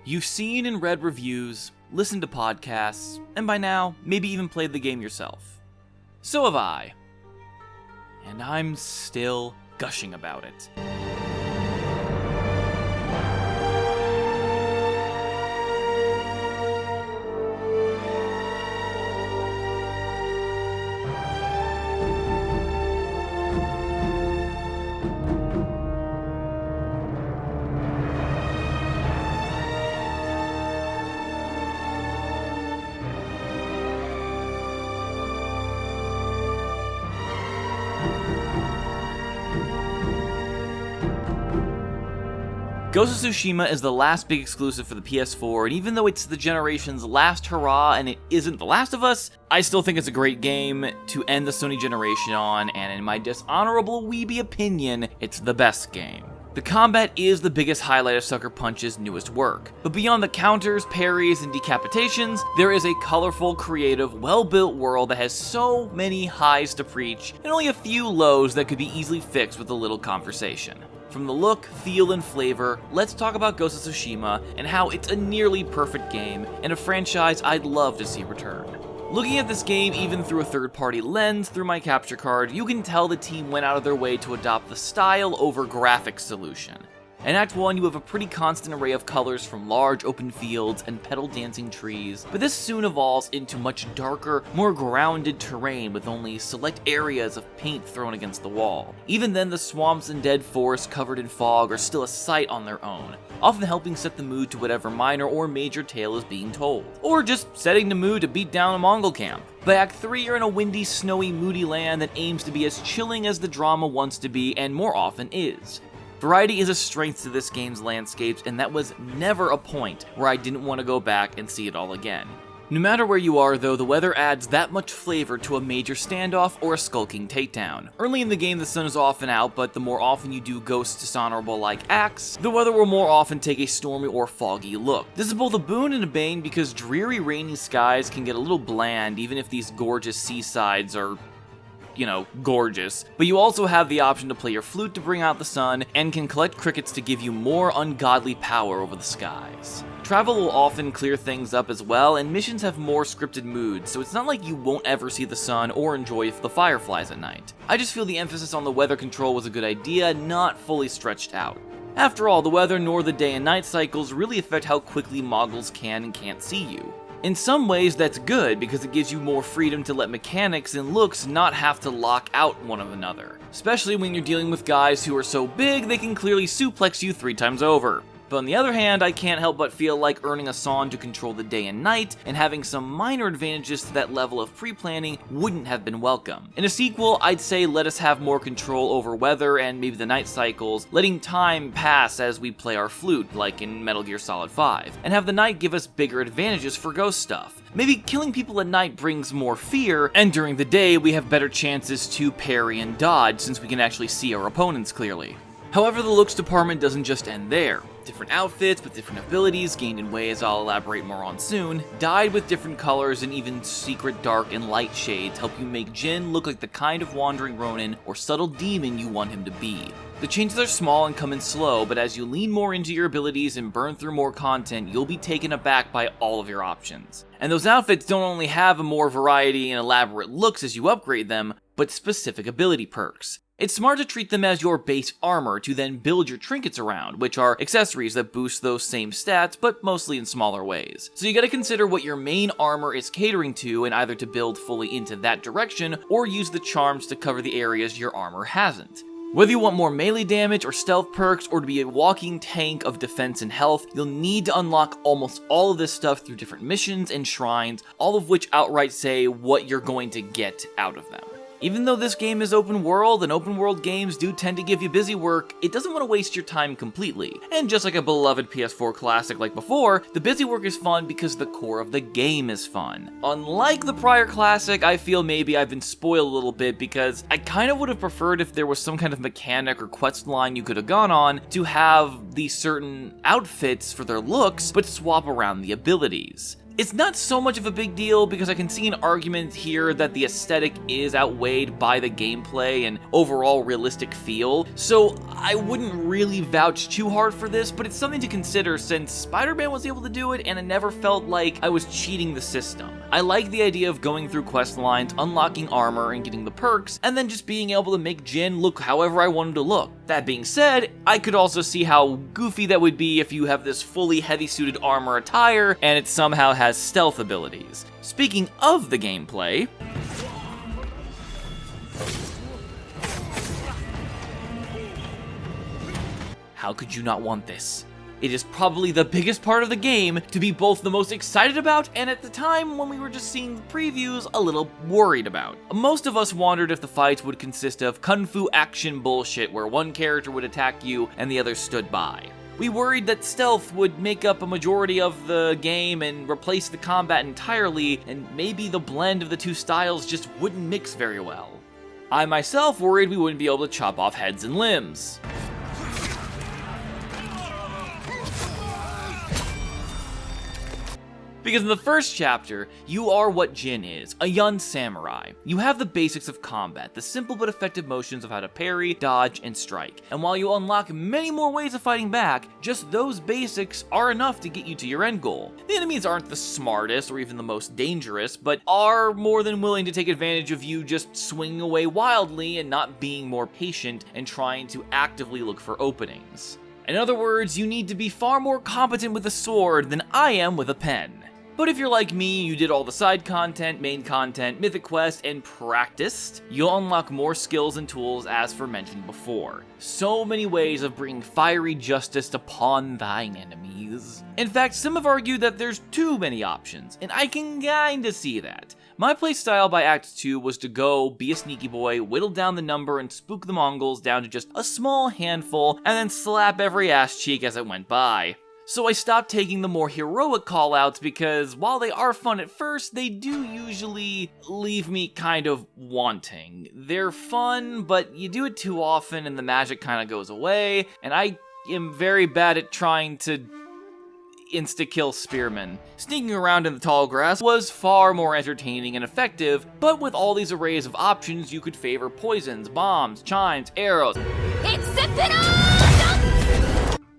You've seen and read reviews, listened to podcasts, and by now, maybe even played the game yourself. So have I. And I'm still gushing about it. Ghost of Tsushima is the last big exclusive for the PS4, and even though it's the generation's last hurrah and it isn't The Last of Us, I still think it's a great game to end the Sony generation on, and in my dishonorable weeby opinion, it's the best game. The combat is the biggest highlight of Sucker Punch's newest work, but beyond the counters, parries, and decapitations, there is a colorful, creative, well-built world that has so many highs to preach, and only a few lows that could be easily fixed with a little conversation. From the look, feel, and flavor, let's talk about Ghost of Tsushima and how it's a nearly perfect game and a franchise I'd love to see return. Looking at this game even through a third-party lens through my capture card, you can tell the team went out of their way to adopt the style over graphics solution. In Act 1, you have a pretty constant array of colors from large open fields and petal-dancing trees, but this soon evolves into much darker, more grounded terrain with only select areas of paint thrown against the wall. Even then, the swamps and dead forests covered in fog are still a sight on their own, often helping set the mood to whatever minor or major tale is being told, or just setting the mood to beat down a Mongol camp. By Act 3, you're in a windy, snowy, moody land that aims to be as chilling as the drama wants to be, and more often is. Variety is a strength to this game's landscapes, and that was never a point where I didn't want to go back and see it all again. No matter where you are though, the weather adds that much flavor to a major standoff or a skulking takedown. Early in the game the sun is often out, but the more often you do Ghost dishonorable-like acts, the weather will more often take a stormy or foggy look. This is both a boon and a bane because dreary rainy skies can get a little bland even if these gorgeous seasides are gorgeous. But you also have the option to play your flute to bring out the sun, and can collect crickets to give you more ungodly power over the skies. Travel will often clear things up as well, and missions have more scripted moods, so it's not like you won't ever see the sun or enjoy the fireflies at night. I just feel the emphasis on the weather control was a good idea, not fully stretched out. After all, the weather nor the day and night cycles really affect how quickly Moggles can and can't see you. In some ways that's good because it gives you more freedom to let mechanics and looks not have to lock out one another, especially when you're dealing with guys who are so big they can clearly suplex you 3 times over. But on the other hand, I can't help but feel like earning a song to control the day and night, and having some minor advantages to that level of pre-planning wouldn't have been welcome. In a sequel, I'd say let us have more control over weather and maybe the night cycles, letting time pass as we play our flute, like in Metal Gear Solid 5, and have the night give us bigger advantages for ghost stuff. Maybe killing people at night brings more fear, and during the day we have better chances to parry and dodge since we can actually see our opponents clearly. However, the looks department doesn't just end there. Different outfits with different abilities, gained in ways I'll elaborate more on soon, dyed with different colors and even secret dark and light shades help you make Jin look like the kind of wandering Ronin or subtle demon you want him to be. The changes are small and come in slow, but as you lean more into your abilities and burn through more content, you'll be taken aback by all of your options. And those outfits don't only have a more variety and elaborate looks as you upgrade them, but specific ability perks. It's smart to treat them as your base armor to then build your trinkets around, which are accessories that boost those same stats, but mostly in smaller ways. So you gotta consider what your main armor is catering to and either to build fully into that direction, or use the charms to cover the areas your armor hasn't. Whether you want more melee damage or stealth perks, or to be a walking tank of defense and health, you'll need to unlock almost all of this stuff through different missions and shrines, all of which outright say what you're going to get out of them. Even though this game is open world, and open world games do tend to give you busy work, it doesn't want to waste your time completely. And just like a beloved PS4 classic like before, the busy work is fun because the core of the game is fun. Unlike the prior classic, I feel maybe I've been spoiled a little bit because I kind of would have preferred if there was some kind of mechanic or quest line you could have gone on to have these certain outfits for their looks, but swap around the abilities. It's not so much of a big deal because I can see an argument here that the aesthetic is outweighed by the gameplay and overall realistic feel, so I wouldn't really vouch too hard for this, but it's something to consider since Spider-Man was able to do it and it never felt like I was cheating the system. I like the idea of going through quest lines, unlocking armor, and getting the perks, and then just being able to make Jin look however I want him to look. That being said, I could also see how goofy that would be if you have this fully heavy-suited armor attire and it somehow has stealth abilities. Speaking of the gameplay, how could you not want this? It is probably the biggest part of the game to be both the most excited about and at the time when we were just seeing the previews a little worried about. Most of us wondered if the fights would consist of kung fu action bullshit where one character would attack you and the other stood by. We worried that stealth would make up a majority of the game and replace the combat entirely, and maybe the blend of the two styles just wouldn't mix very well. I myself worried we wouldn't be able to chop off heads and limbs. Because in the first chapter, you are what Jin is, a young samurai. You have the basics of combat, the simple but effective motions of how to parry, dodge, and strike. And while you unlock many more ways of fighting back, just those basics are enough to get you to your end goal. The enemies aren't the smartest or even the most dangerous, but are more than willing to take advantage of you just swinging away wildly and not being more patient and trying to actively look for openings. In other words, you need to be far more competent with a sword than I am with a pen. But if you're like me, you did all the side content, main content, mythic quest, and practiced, you'll unlock more skills and tools as mentioned before. So many ways of bringing fiery justice upon thine enemies. In fact, some have argued that there's too many options, and I can kinda see that. My playstyle by Act 2 was to go, be a sneaky boy, whittle down the number and spook the Mongols down to just a small handful, and then slap every ass cheek as it went by. So I stopped taking the more heroic callouts because while they are fun at first, they do usually leave me kind of wanting. They're fun, but you do it too often and the magic kind of goes away, and I am very bad at trying to insta-kill spearmen. Sneaking around in the tall grass was far more entertaining and effective, but with all these arrays of options, you could favor poisons, bombs, chimes, arrows.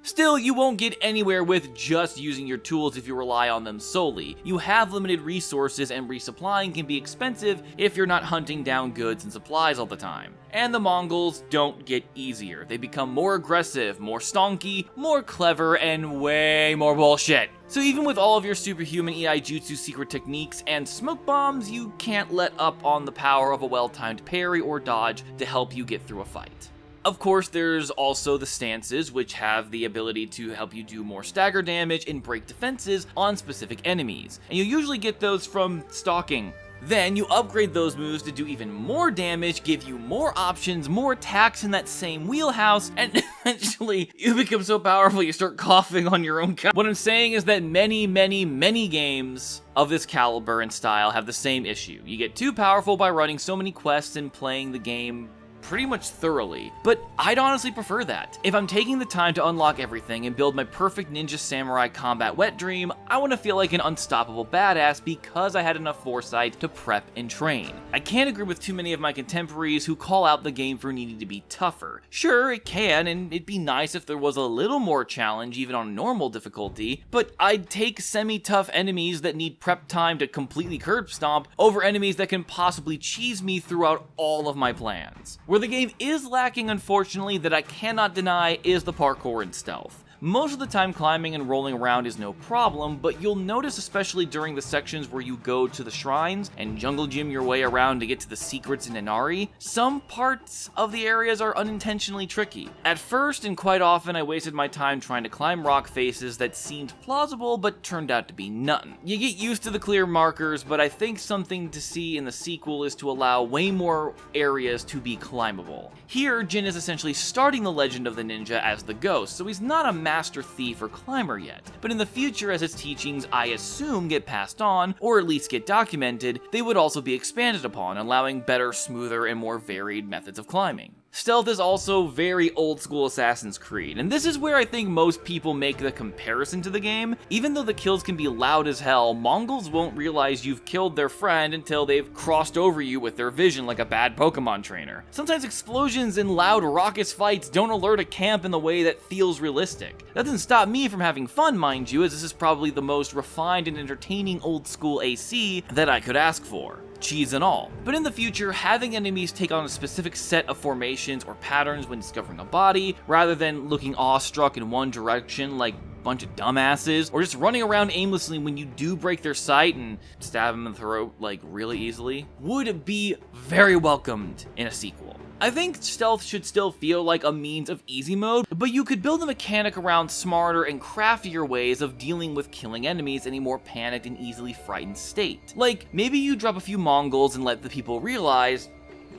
Still, you won't get anywhere with just using your tools if you rely on them solely. You have limited resources and resupplying can be expensive if you're not hunting down goods and supplies all the time. And the Mongols don't get easier. They become more aggressive, more stonky, more clever, and way more bullshit. So even with all of your superhuman EI Jutsu secret techniques and smoke bombs, you can't let up on the power of a well-timed parry or dodge to help you get through a fight. Of course, there's also the stances, which have the ability to help you do more stagger damage and break defenses on specific enemies, and you usually get those from stalking. Then you upgrade those moves to do even more damage, give you more options, more attacks in that same wheelhouse, and eventually you become so powerful you start coughing on your own. What I'm saying is that many games of this caliber and style have the same issue. You get too powerful by running so many quests and playing the game pretty much thoroughly, but I'd honestly prefer that. If I'm taking the time to unlock everything and build my perfect ninja samurai combat wet dream, I want to feel like an unstoppable badass because I had enough foresight to prep and train. I can't agree with too many of my contemporaries who call out the game for needing to be tougher. Sure, it can, and it'd be nice if there was a little more challenge even on normal difficulty, but I'd take semi-tough enemies that need prep time to completely curb stomp over enemies that can possibly cheese me throughout all of my plans. Where the game is lacking, unfortunately, that I cannot deny is the parkour and stealth. Most of the time climbing and rolling around is no problem, but you'll notice especially during the sections where you go to the shrines and jungle gym your way around to get to the secrets in Inari, some parts of the areas are unintentionally tricky. At first, and quite often, I wasted my time trying to climb rock faces that seemed plausible but turned out to be nothing. You get used to the clear markers, but I think something to see in the sequel is to allow way more areas to be climbable. Here, Jin is essentially starting the legend of the ninja as the ghost, so he's not a master thief or climber yet, but in the future as his teachings I assume get passed on, or at least get documented, they would also be expanded upon, allowing better, smoother, and more varied methods of climbing. Stealth is also very old school Assassin's Creed, and this is where I think most people make the comparison to the game. Even though the kills can be loud as hell, Mongols won't realize you've killed their friend until they've crossed over you with their vision like a bad Pokemon trainer. Sometimes explosions and loud raucous fights don't alert a camp in the way that feels realistic. That doesn't stop me from having fun, mind you, as this is probably the most refined and entertaining old school AC that I could ask for, cheese and all. But in the future, having enemies take on a specific set of formations or patterns when discovering a body, rather than looking awestruck in one direction like a bunch of dumbasses, or just running around aimlessly when you do break their sight and stab them in the throat like really easily, would be very welcomed in a sequel. I think stealth should still feel like a means of easy mode, but you could build a mechanic around smarter and craftier ways of dealing with killing enemies in a more panicked and easily frightened state. Like, maybe you drop a few Mongols and let the people realize,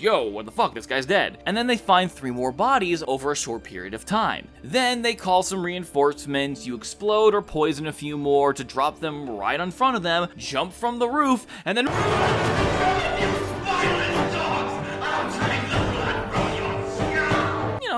yo, what the fuck, this guy's dead. And then they find 3 more bodies over a short period of time. Then they call some reinforcements, you explode or poison a few more to drop them right in front of them, jump from the roof, and then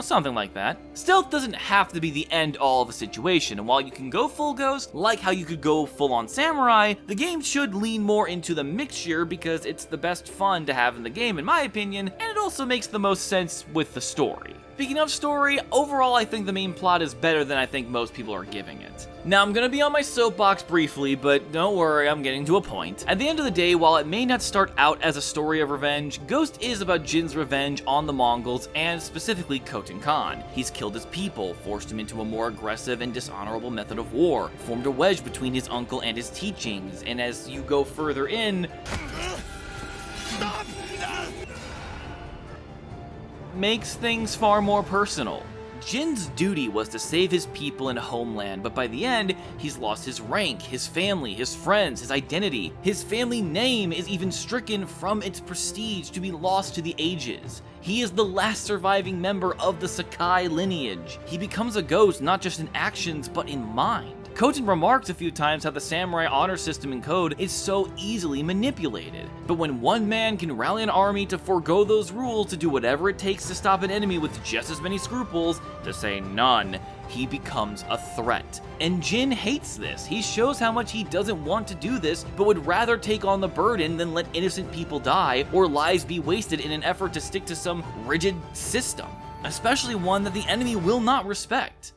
something like that. Stealth doesn't have to be the end-all of a situation, and while you can go full ghost, like how you could go full-on samurai, the game should lean more into the mixture because it's the best fun to have in the game in my opinion, and it also makes the most sense with the story. Speaking of story, overall I think the main plot is better than I think most people are giving it. Now I'm gonna be on my soapbox briefly, but don't worry, I'm getting to a point. At the end of the day, while it may not start out as a story of revenge, Ghost is about Jin's revenge on the Mongols and specifically Khotan Khan. He's killed his people, forced him into a more aggressive and dishonorable method of war, formed a wedge between his uncle and his teachings, and as you go further in, makes things far more personal. Jin's duty was to save his people and homeland, but by the end, he's lost his rank, his family, his friends, his identity. His family name is even stricken from its prestige to be lost to the ages. He is the last surviving member of the Sakai lineage. He becomes a ghost not just in actions, but in mind. Khotan remarked a few times how the samurai honor system in Code is so easily manipulated. But when one man can rally an army to forego those rules to do whatever it takes to stop an enemy with just as many scruples, to say none, he becomes a threat. And Jin hates this. He shows how much he doesn't want to do this, but would rather take on the burden than let innocent people die or lives be wasted in an effort to stick to some rigid system, especially one that the enemy will not respect.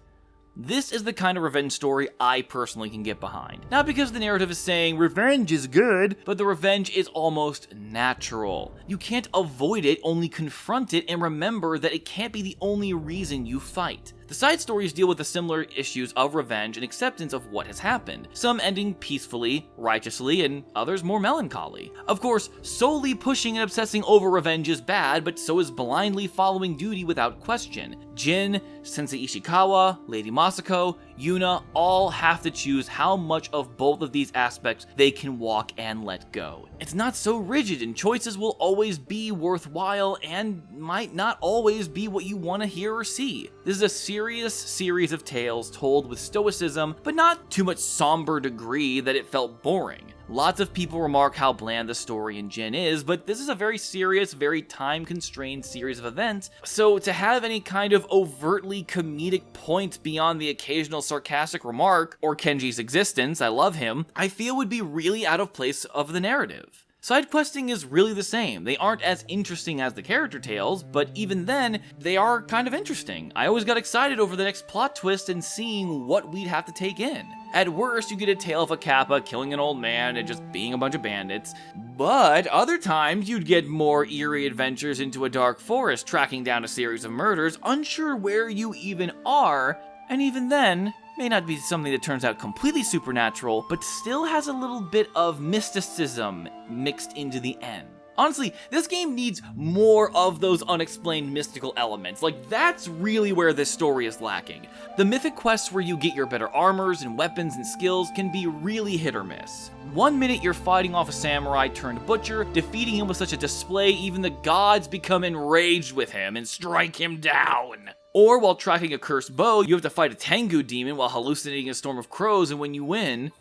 This is the kind of revenge story I personally can get behind. Not because the narrative is saying revenge is good, but the revenge is almost natural. You can't avoid it, only confront it and remember that it can't be the only reason you fight. The side stories deal with the similar issues of revenge and acceptance of what has happened, some ending peacefully, righteously, and others more melancholy. Of course, solely pushing and obsessing over revenge is bad, but so is blindly following duty without question. Jin, Sensei Ishikawa, Lady Masako, Yuna all have to choose how much of both of these aspects they can walk and let go. It's not so rigid, and choices will always be worthwhile and might not always be what you want to hear or see. This is a serious series of tales told with stoicism, but not too much somber degree that it felt boring. Lots of people remark how bland the story in Jin is, but this is a very serious, very time-constrained series of events, so to have any kind of overtly comedic point beyond the occasional sarcastic remark, or Kenji's existence, I love him, I feel would be really out of place of the narrative. Side questing is really the same. They aren't as interesting as the character tales, but even then, they are kind of interesting. I always got excited over the next plot twist and seeing what we'd have to take in. At worst, you get a tale of a Kappa killing an old man and just being a bunch of bandits, but other times you'd get more eerie adventures into a dark forest tracking down a series of murders, unsure where you even are, and even then, may not be something that turns out completely supernatural, but still has a little bit of mysticism mixed into the end. Honestly, this game needs more of those unexplained mystical elements. Like, that's really where this story is lacking. The mythic quests where you get your better armors and weapons and skills can be really hit or miss. One minute you're fighting off a samurai turned butcher, defeating him with such a display even the gods become enraged with him and strike him down. Or while tracking a cursed bow, you have to fight a Tengu demon while hallucinating a storm of crows, and when you win,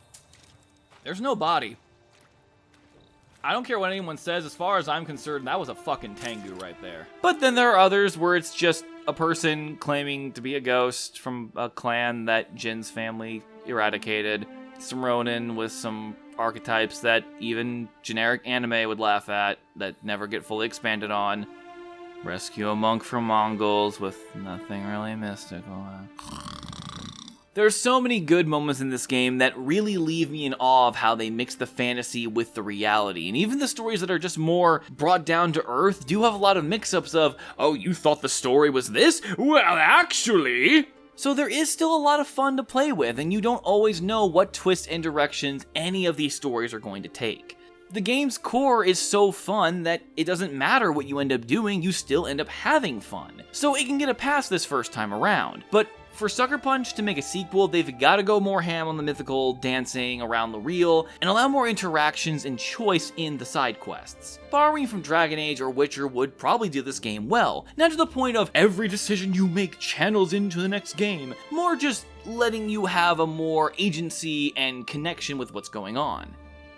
there's no body. I don't care what anyone says, as far as I'm concerned, that was a fucking Tengu right there. But then there are others where it's just a person claiming to be a ghost from a clan that Jin's family eradicated. Some Ronin with some archetypes that even generic anime would laugh at, that never get fully expanded on. Rescue a monk from Mongols with nothing really mystical. There are so many good moments in this game that really leave me in awe of how they mix the fantasy with the reality. And even the stories that are just more brought down to earth do have a lot of mix-ups of, oh, you thought the story was this? Well, actually... So there is still a lot of fun to play with, and you don't always know what twists and directions any of these stories are going to take. The game's core is so fun that it doesn't matter what you end up doing, you still end up having fun. So it can get a pass this first time around. But for Sucker Punch to make a sequel, they've got to go more ham on the mythical, dancing around the reel, and allow more interactions and choice in the side quests. Borrowing from Dragon Age or Witcher would probably do this game well, not to the point of every decision you make channels into the next game, more just letting you have a more agency and connection with what's going on.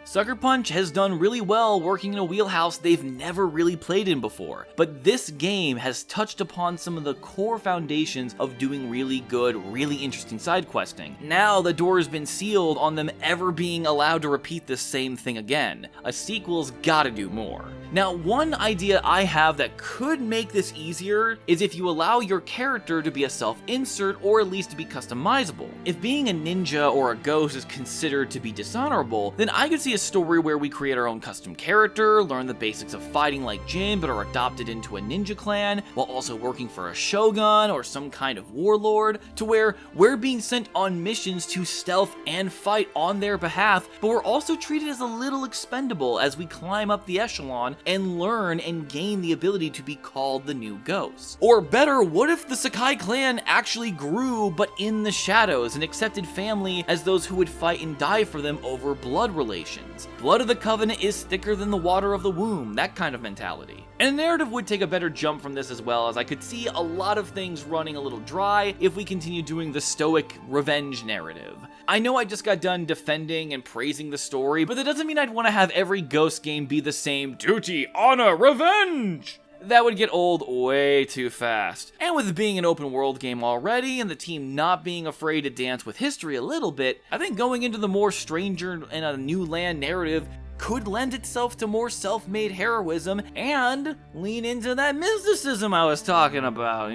Sucker Punch has done really well working in a wheelhouse they've never really played in before, but this game has touched upon some of the core foundations of doing really good, really interesting side questing. Now the door has been sealed on them ever being allowed to repeat the same thing again. A sequel's gotta do more. Now, one idea I have that could make this easier is if you allow your character to be a self-insert or at least to be customizable. If being a ninja or a ghost is considered to be dishonorable, then I could see a story where we create our own custom character, learn the basics of fighting like Jin but are adopted into a ninja clan, while also working for a shogun or some kind of warlord, to where we're being sent on missions to stealth and fight on their behalf, but we're also treated as a little expendable as we climb up the echelon and learn and gain the ability to be called the new ghost. Or better, what if the Sakai clan actually grew but in the shadows and accepted family as those who would fight and die for them over blood relations? Blood of the Covenant is thicker than the water of the womb, that kind of mentality. And a narrative would take a better jump from this as well, as I could see a lot of things running a little dry if we continue doing the stoic revenge narrative. I know I just got done defending and praising the story, but that doesn't mean I'd want to have every Ghost game be the same duty, honor, revenge! That would get old way too fast. And with it being an open world game already, and the team not being afraid to dance with history a little bit, I think going into the more stranger in a new land narrative could lend itself to more self-made heroism and lean into that mysticism I was talking about.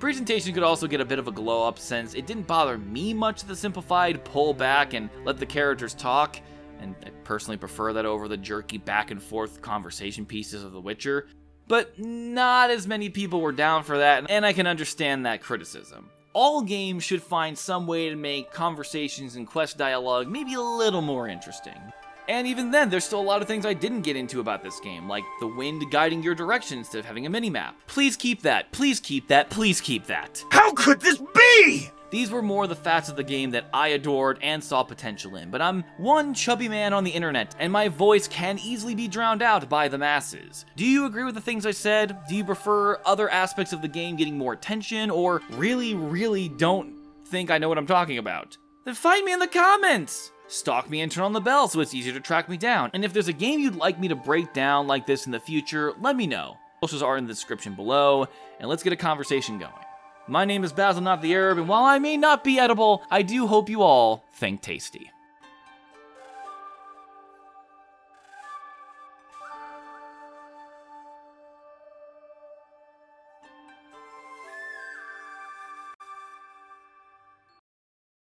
Presentation could also get a bit of a glow up since it didn't bother me much the simplified pull back and let the characters talk, and I personally prefer that over the jerky back and forth conversation pieces of The Witcher. But not as many people were down for that, and I can understand that criticism. All games should find some way to make conversations and quest dialogue maybe a little more interesting. And even then, there's still a lot of things I didn't get into about this game, like the wind guiding your direction instead of having a minimap. Please keep that, please keep that, please keep that. How could this be? These were more the facets of the game that I adored and saw potential in, but I'm one chubby man on the internet, and my voice can easily be drowned out by the masses. Do you agree with the things I said? Do you prefer other aspects of the game getting more attention, or really don't think I know what I'm talking about? Then fight me in the comments! Stalk me and turn on the bell so it's easier to track me down. And if there's a game you'd like me to break down like this in the future, let me know. Socials are in the description below, and let's get a conversation going. My name is Basil, not the Arab, and while I may not be edible, I do hope you all think tasty.